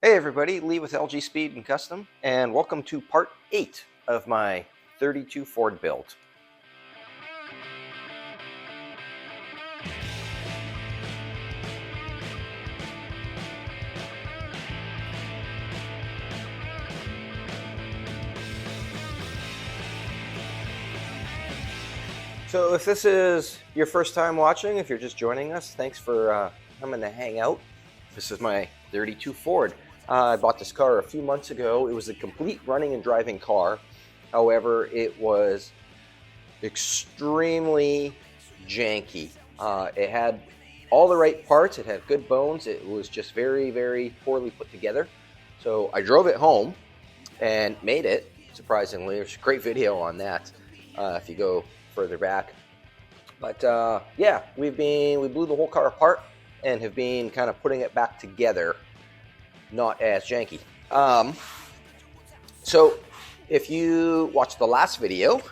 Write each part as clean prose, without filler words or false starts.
Hey everybody, Lee with LG Speed and Custom, and welcome to part 8 of my 32 Ford build. So if this is your first time watching, if you're just joining us, thanks for coming to hang out. This is my 32 Ford. I bought this car a few months ago. It was a complete running and driving car. However, it was extremely janky. It had all the right parts. It had good bones. It was just very, very poorly put together. So I drove it home and made it, surprisingly. There's a great video on that if you go further back. But yeah, we blew the whole car apart and have been kind of putting it back together, not as janky. So if you watched the last video,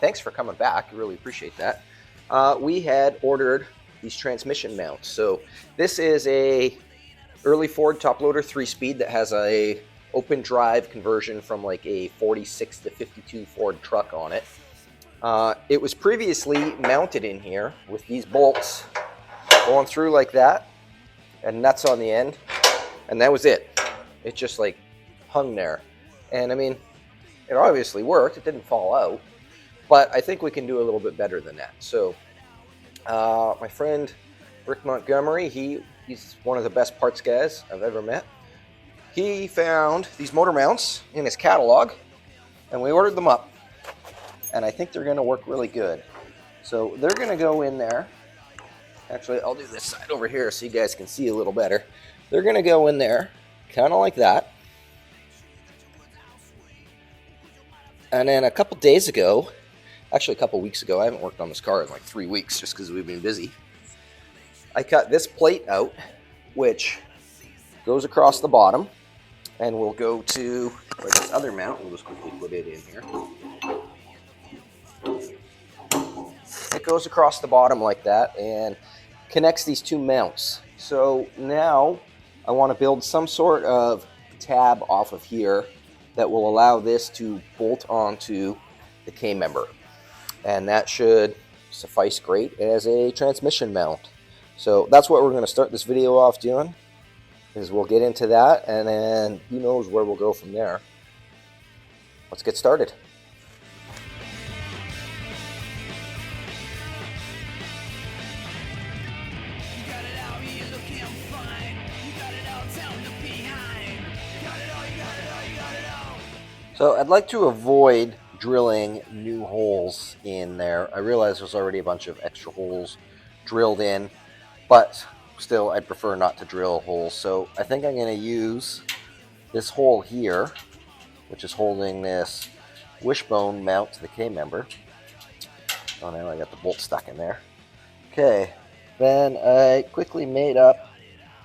thanks for coming back. I really appreciate that. We had ordered these transmission mounts. So this is a early Ford top loader 3-speed that has a open drive conversion from like a 46 to 52 Ford truck on it. It was previously mounted in here with these bolts going through like that and nuts on the end, and that was it. It just like hung there. And I mean, it obviously worked. It didn't fall out, but I think we can do a little bit better than that. So my friend Rick Montgomery, he's one of the best parts guys I've ever met. He found these motor mounts in his catalog, and we ordered them up. And I think they're going to work really good. So they're going to go in there. Actually, I'll do this side over here so you guys can see a little better. They're going to go in there, kind of like that. And then a couple days ago, actually a couple weeks ago, I haven't worked on this car in like 3 weeks just because we've been busy. I cut this plate out, which goes across the bottom, and we'll go to this other mount. We'll just quickly put it in here. It goes across the bottom like that and connects these two mounts. So now I want to build some sort of tab off of here that will allow this to bolt onto the K-member. And that should suffice great as a transmission mount. So that's what we're going to start this video off doing, is we'll get into that, and then who knows where we'll go from there. Let's get started. So I'd like to avoid drilling new holes in there. I realize there's already a bunch of extra holes drilled in, but still I'd prefer not to drill holes. So I think I'm going to use this hole here, which is holding this wishbone mount to the K-member. Oh, now I got the bolt stuck in there. Okay, then I quickly made up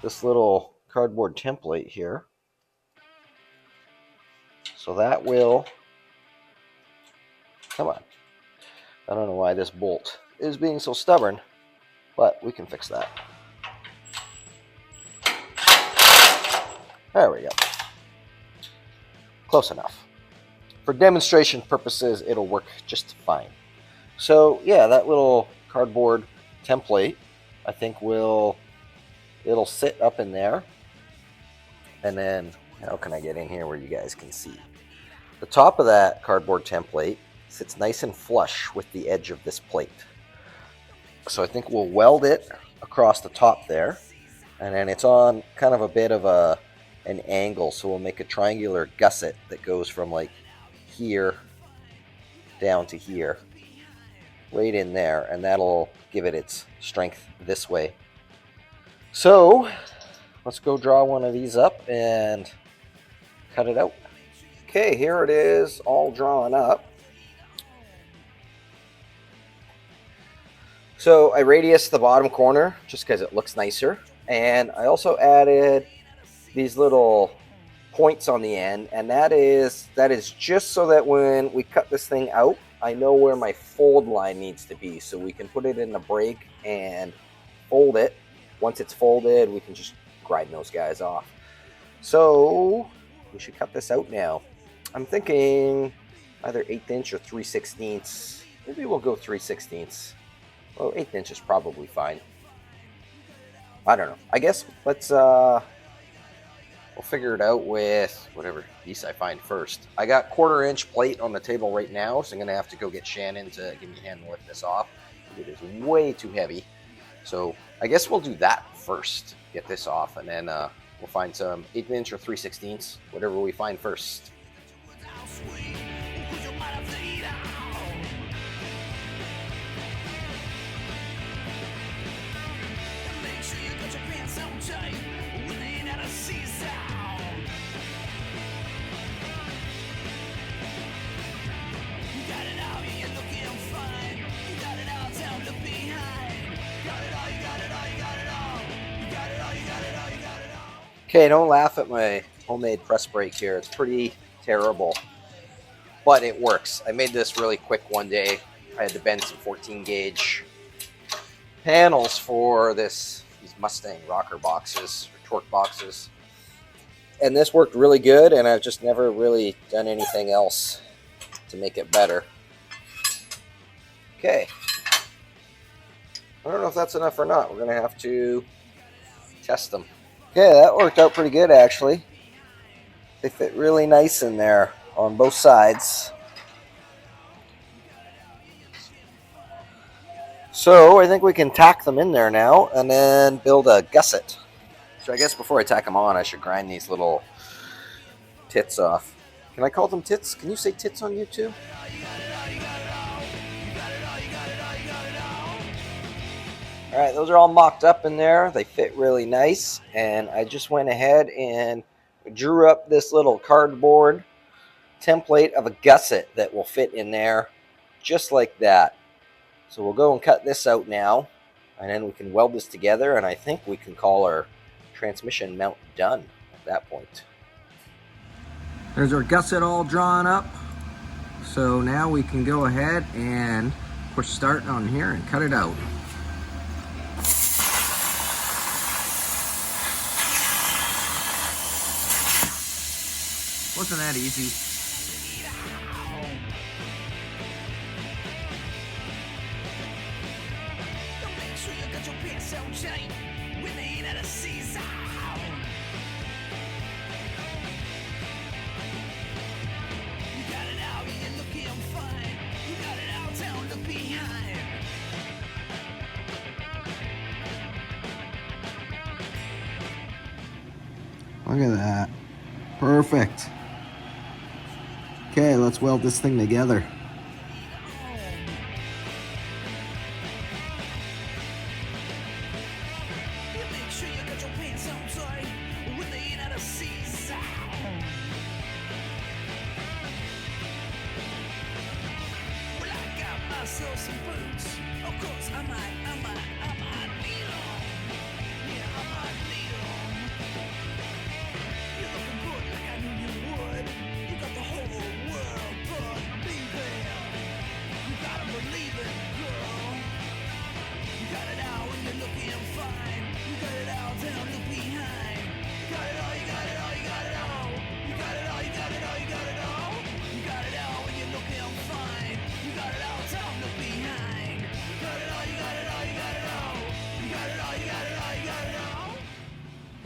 this little cardboard template here. So that will, come on. I don't know why this bolt is being so stubborn, but we can fix that. There we go. Close enough. For demonstration purposes, it'll work just fine. So yeah, that little cardboard template, I think it'll sit up in there. And then, how can I get in here where you guys can see? The top of that cardboard template sits nice and flush with the edge of this plate. So I think we'll weld it across the top there, and then it's on kind of a bit of an angle, so we'll make a triangular gusset that goes from like here down to here, right in there, and that'll give it its strength this way. So let's go draw one of these up and cut it out. Okay, here it is, all drawn up. So I radiused the bottom corner just because it looks nicer, and I also added these little points on the end, and that is just so that when we cut this thing out, I know where my fold line needs to be, so we can put it in the brake and fold it. Once it's folded, we can just grind those guys off. So we should cut this out now. I'm thinking either 1/8 inch or 3/16. Maybe we'll go 3/16. Well, 1/8 inch is probably fine. I don't know. I guess let's we'll figure it out with whatever piece I find first. I got 1/4 inch plate on the table right now, so I'm gonna have to go get Shannon to give me a hand and lift this off. It is way too heavy. So I guess we'll do that first. Get this off, and then we'll find some 1/8 inch or 3/16, whatever we find first. Okay, don't laugh at my homemade press brake here. It's pretty terrible, but it works. I made this really quick one day. I had to bend some 14 gauge panels for these Mustang rocker boxes, or torque boxes. And this worked really good, and I've just never really done anything else to make it better. Okay. I don't know if that's enough or not. We're going to have to test them. Okay, that worked out pretty good, actually. They fit really nice in there on both sides. So I think we can tack them in there now and then build a gusset. So I guess before I tack them on, I should grind these little tits off. Can I call them tits? Can you say tits on YouTube? Alright, those are all mocked up in there. They fit really nice. And I just went ahead and drew up this little cardboard template of a gusset that will fit in there just like that. So we'll go and cut this out now, and then we can weld this together, and I think we can call our transmission mount done at that point. There's our gusset all drawn up. So now we can go ahead and push start on here and cut it out. Wasn't that easy? Look at that. Perfect. Okay, let's weld this thing together.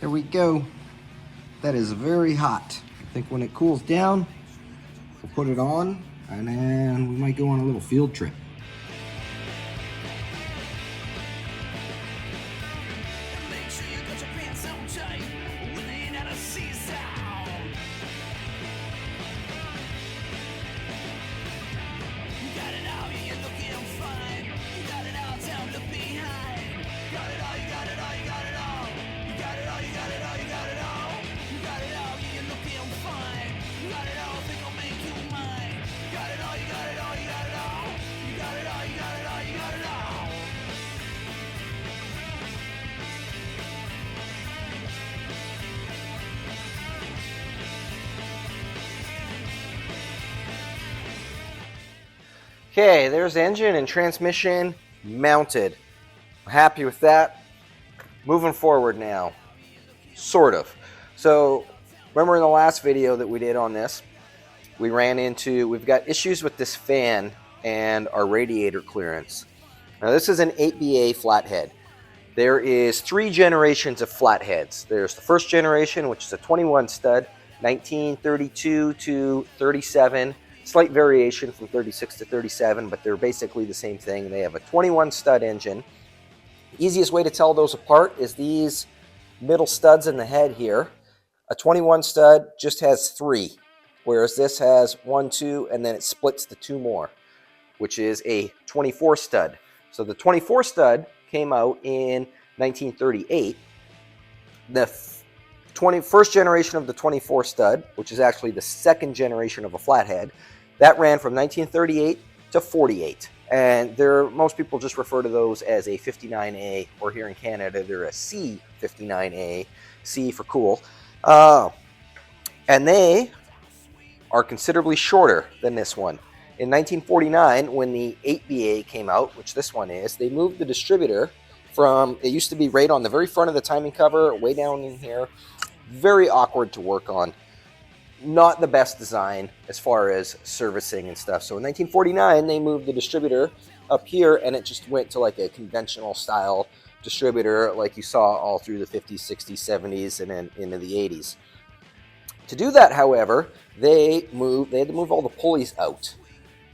There we go. That is very hot. I think when it cools down, we'll put it on, and then we might go on a little field trip. Okay, there's engine and transmission mounted. I'm happy with that. Moving forward now, sort of. So remember in the last video that we did on this, we've got issues with this fan and our radiator clearance. Now this is an 8BA flathead. There is 3 generations of flatheads. There's the first generation, which is a 21 stud, 1932 to 37, slight variation from 36 to 37, but they're basically the same thing. They have a 21 stud engine. The easiest way to tell those apart is these middle studs in the head here. A 21 stud just has 3, whereas this has 1, 2, and then it splits to 2 more, which is a 24 stud. So the 24 stud came out in 1938. The first generation of the 24 stud, which is actually the second generation of a flathead, that ran from 1938 to 48. And most people just refer to those as a 59A, or here in Canada, they're a C59A, C for cool. And they are considerably shorter than this one. In 1949, when the 8BA came out, which this one is, they moved the distributor from, it used to be right on the very front of the timing cover, way down in here. Very awkward to work on. Not the best design as far as servicing and stuff. So in 1949, they moved the distributor up here, and it just went to like a conventional style distributor like you saw all through the 50s, 60s, 70s, and then into the 80s. To do that, however, they had to move all the pulleys out.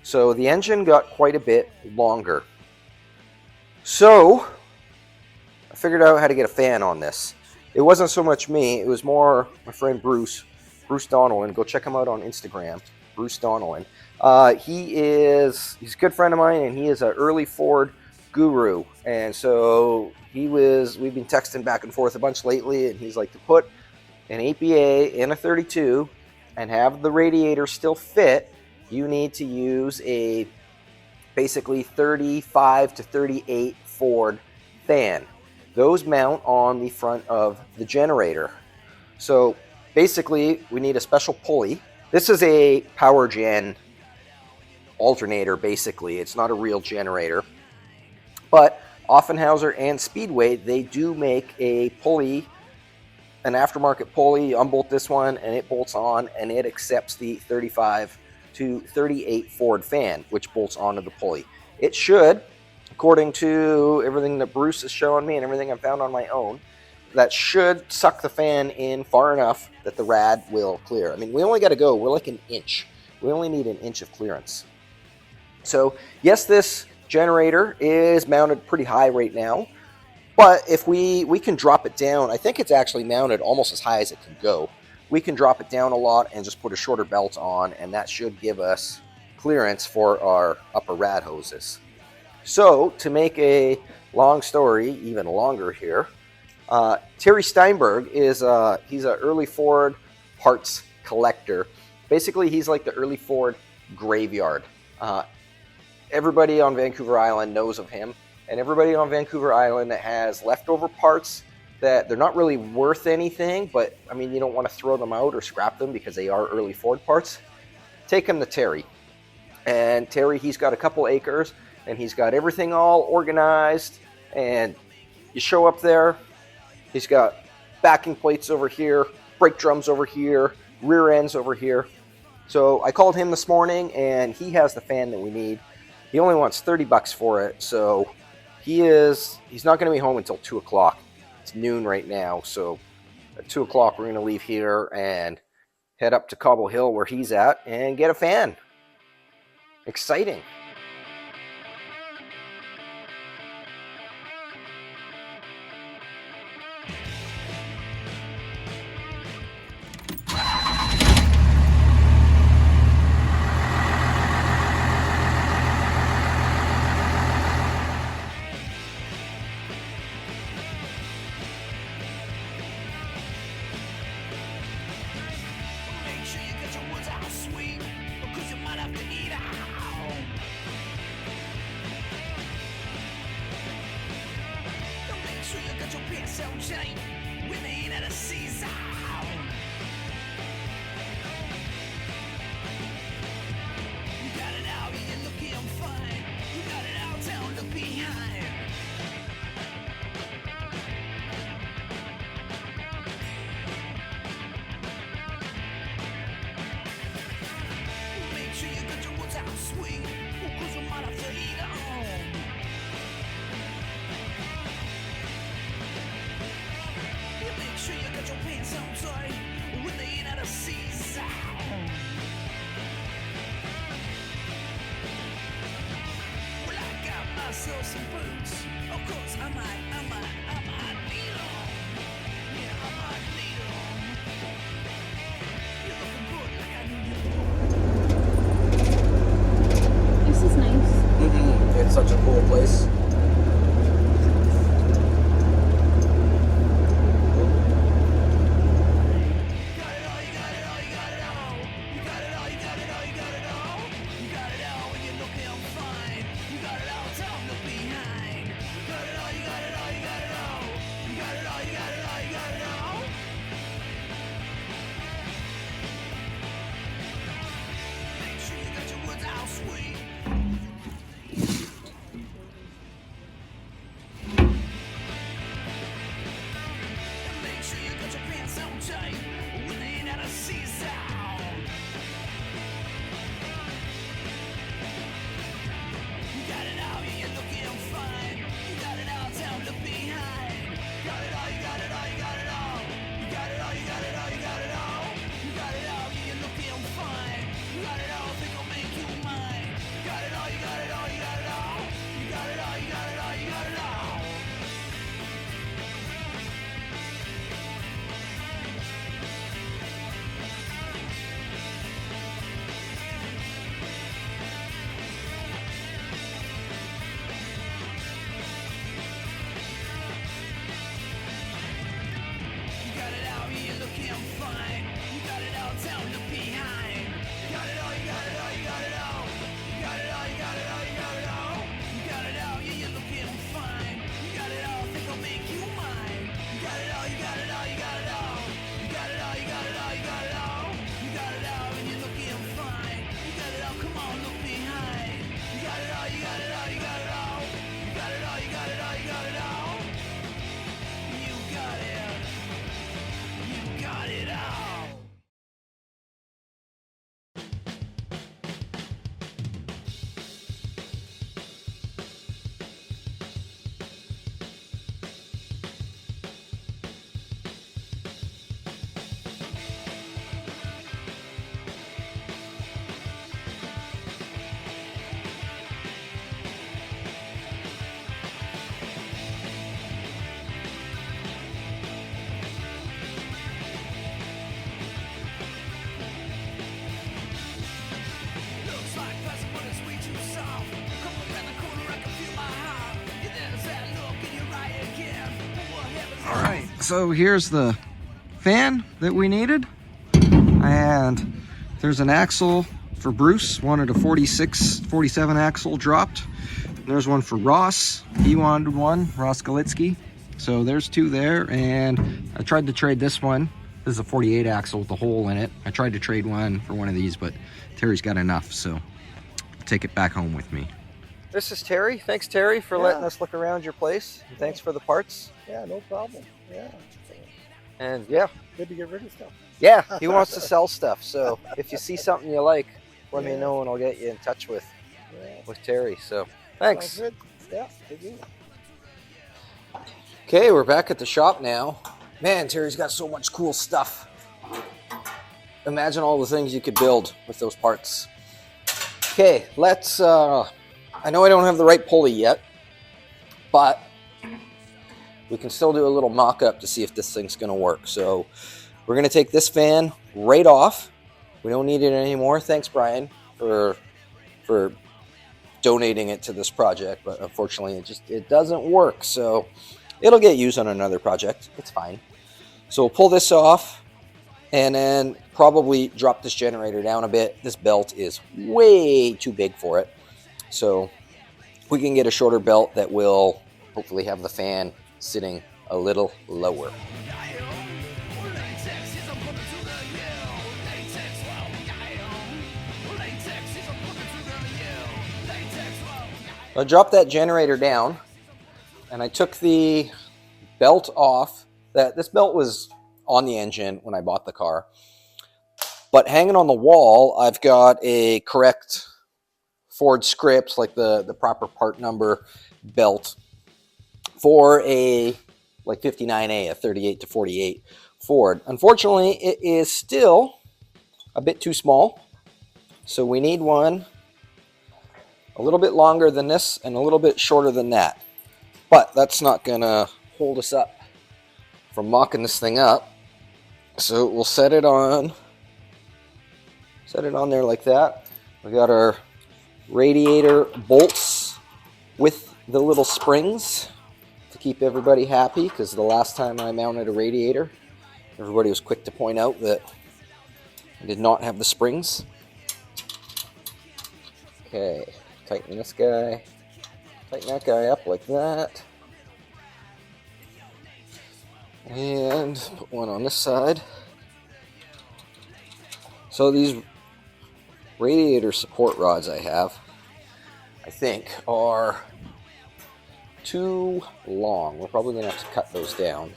So the engine got quite a bit longer. So I figured out how to get a fan on this. It wasn't so much me, it was more my friend Bruce Donnellan. Go check him out on Instagram, Bruce Donnellan. He's a good friend of mine, and he is an early Ford guru. And so we've been texting back and forth a bunch lately, and he's like, to put an 8BA in a 32 and have the radiator still fit, you need to use a basically 35 to 38 Ford fan. Those mount on the front of the generator. So basically, we need a special pulley. This is a power gen alternator, basically. It's not a real generator. But Offenhauser and Speedway, they do make a pulley, an aftermarket pulley. You unbolt this one, and it bolts on, and it accepts the 35 to 38 Ford fan, which bolts onto the pulley. It should, according to everything that Bruce is showing me and everything I've found on my own, that should suck the fan in far enough that the rad will clear. I mean, we're like an inch. We only need an inch of clearance. So, yes, this generator is mounted pretty high right now, but if we can drop it down, I think it's actually mounted almost as high as it can go. We can drop it down a lot and just put a shorter belt on, and that should give us clearance for our upper rad hoses. So, to make a long story even longer here, Terry Stenberg he's an early Ford parts collector. Basically, he's like the early Ford graveyard. Everybody on Vancouver Island knows of him, and everybody on Vancouver Island that has leftover parts that they're not really worth anything, but I mean, you don't want to throw them out or scrap them because they are early Ford parts, take them to Terry. And Terry, he's got a couple acres, and he's got everything all organized, and you show up there, he's got backing plates over here, brake drums over here, rear ends over here. So I called him this morning, and he has the fan that we need. He only wants $30 for it, so he's not going to be home until 2 o'clock. It's noon right now, so at 2 o'clock we're going to leave here and head up to Cobble Hill where he's at and get a fan. Exciting. Some boots, of course I might need them. Yeah, I might need them. You're looking good like I knew you. This is nice. It's such a cool place. So here's the fan that we needed, and there's an axle for Bruce, wanted a 47 axle dropped. And there's one for Ross, he wanted one, Ross Galitsky. So there's two there, and I tried to trade this one. This is a 48 axle with a hole in it. I tried to trade one for one of these, but Terry's got enough, so I'll take it back home with me. This is Terry. Thanks, Terry, for letting us look around your place. And thanks for the parts. Yeah, no problem. Yeah. And yeah. Good to get rid of stuff. Yeah, he wants to sell stuff. So if you see something you like, let me know and I'll get you in touch with Terry. So thanks. Sounds good. Yeah, good deal. Okay, we're back at the shop now. Man, Terry's got so much cool stuff. Imagine all the things you could build with those parts. Okay, let's, I know I don't have the right pulley yet, but we can still do a little mock-up to see if this thing's gonna work. So we're gonna take this fan right off. We don't need it anymore. Thanks, Brian, for donating it to this project, but unfortunately it doesn't work. So it'll get used on another project. It's fine. So we'll pull this off and then probably drop this generator down a bit. This belt is way too big for it. So we can get a shorter belt that will hopefully have the fan sitting a little lower. I dropped that generator down and I took the belt off. This belt was on the engine when I bought the car, but hanging on the wall I've got a correct Ford script, like the proper part number belt for a like 59A, a 38 to 48 forward. Unfortunately, it is still a bit too small, so we need one a little bit longer than this and a little bit shorter than that. But that's not gonna hold us up from mocking this thing up. So we'll set it on there like that. We got our radiator bolts with the little springs to keep everybody happy, because the last time I mounted a radiator, everybody was quick to point out that I did not have the springs. Okay, tighten this guy, tighten that guy up like that. And put one on this side. So these radiator support rods I have, I think, are too long. We're probably going to have to cut those down.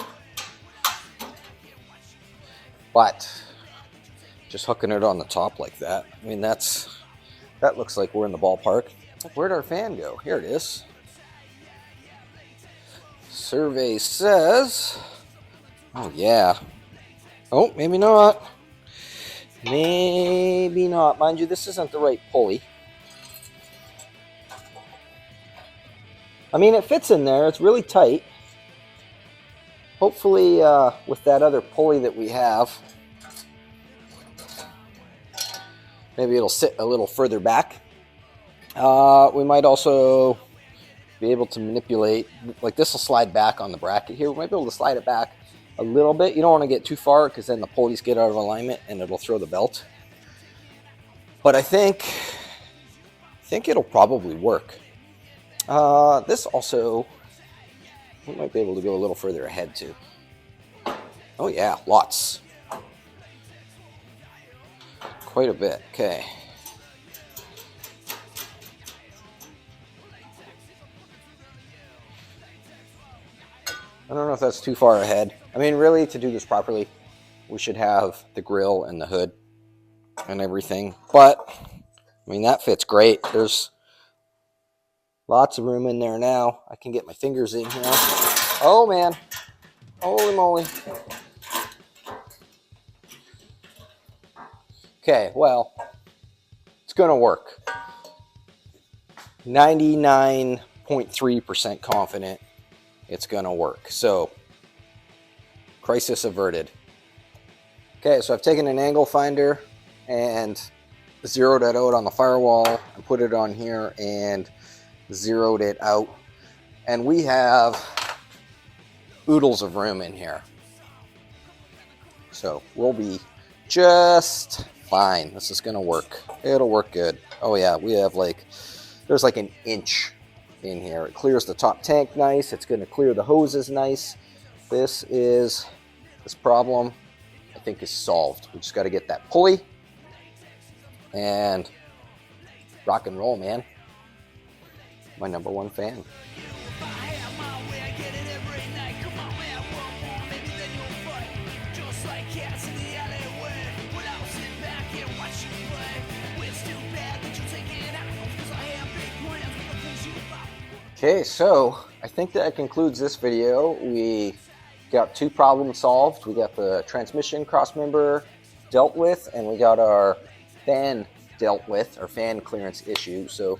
But just hooking it on the top like that, I mean, that looks like we're in the ballpark. Where'd our fan go? Here it is. Survey says, oh yeah. Oh, maybe not. Maybe not. Mind you, this isn't the right pulley. I mean, it fits in there. It's really tight. Hopefully, with that other pulley that we have, maybe it'll sit a little further back. We might also be able to manipulate, like this will slide back on the bracket here. We might be able to slide it back a little bit. You don't want to get too far, because then the pulleys get out of alignment and it'll throw the belt. But I think it'll probably work. This also, we might be able to go a little further ahead too. Oh yeah, lots. Quite a bit. Okay. I don't know if that's too far ahead. I mean, really, to do this properly, we should have the grill and the hood and everything. But, I mean, that fits great. There's lots of room in there now. I can get my fingers in here. Oh, man. Holy moly. Okay, well, it's going to work. 99.3% confident it's going to work. So, crisis averted. Okay, so I've taken an angle finder and zeroed it out on the firewall and put it on here and zeroed it out. And we have oodles of room in here. So, we'll be just fine. This is going to work. It'll work good. Oh yeah, we have there's like an inch in here. It clears the top tank nice. It's going to clear the hoses nice. This problem, I think, is solved. We just got to get that pulley and rock and roll, man. My number one fan. Okay, so I think that concludes this video. We got two problems solved. We got the transmission crossmember dealt with, and we got our fan dealt with, our fan clearance issue. So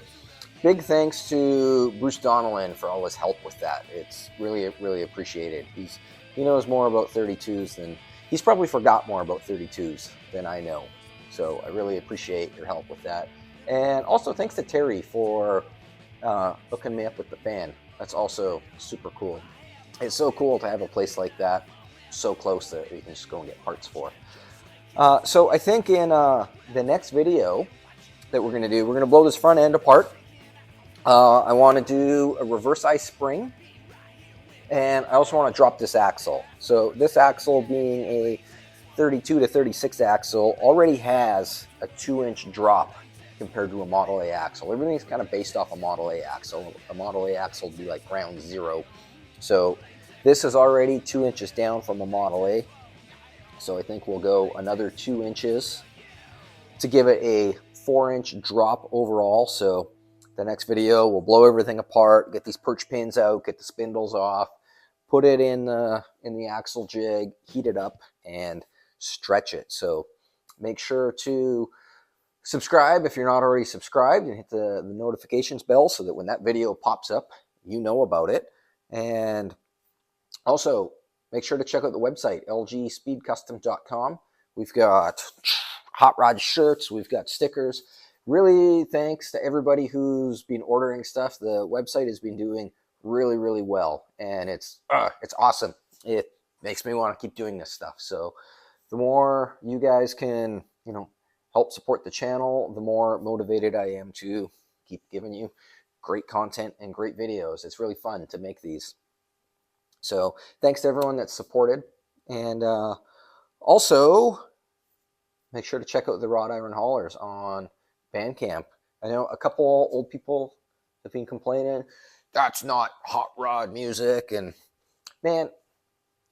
big thanks to Bruce Donnellan for all his help with that. It's really, really appreciated. He knows more about 32s than, he's probably forgot more about 32s than I know. So I really appreciate your help with that. And also thanks to Terry for hooking me up with the fan. That's also super cool. It's so cool to have a place like that so close that you can just go and get parts for. So I think in the next video that we're going to do, we're going to blow this front end apart. I want to do a reverse eye spring, and I also want to drop this axle. So this axle, being a 32 to 36 axle, already has a 2-inch drop compared to a Model A axle. Everything's kind of based off a Model A axle. A Model A axle would be like ground zero. So this is already 2 inches down from a Model A. So I think we'll go another 2 inches to give it a 4-inch drop overall. So the next video, we'll blow everything apart, get these perch pins out, get the spindles off, put it in the axle jig, heat it up, and stretch it. So make sure to subscribe if you're not already subscribed, and hit the notifications bell so that when that video pops up, you know about it. And also, make sure to check out the website, lgspeedcustom.com. We've got hot rod shirts, we've got stickers. Really, thanks to everybody who's been ordering stuff. The website has been doing really, really well, and it's awesome. It makes me want to keep doing this stuff. So the more you guys can, help support the channel, the more motivated I am to keep giving you great content and great videos. It's really fun to make these. So thanks to everyone that's supported. And also, make sure to check out the Wrought Iron Haulers on Bandcamp. I know a couple old people have been complaining, that's not hot rod music. And man,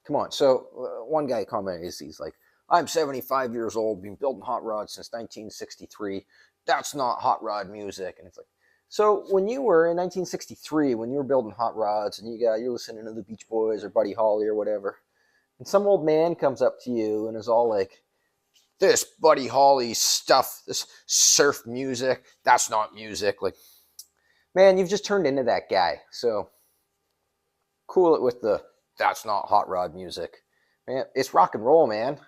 come on. So one guy commented, he's like, I'm 75 years old, been building hot rods since 1963. That's not hot rod music. And it's like, so when you were in 1963, when you were building hot rods and you're listening to the Beach Boys or Buddy Holly or whatever, and some old man comes up to you and is all like, this Buddy Holly stuff, this surf music, that's not music. Like, man, you've just turned into that guy. So cool it with the that's not hot rod music. Man, it's rock and roll, man.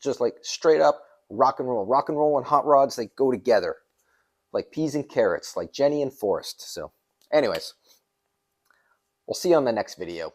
Just like straight up rock and roll. Rock and roll and hot rods, they go together like peas and carrots, like Jenny and Forrest. So anyways, we'll see you on the next video.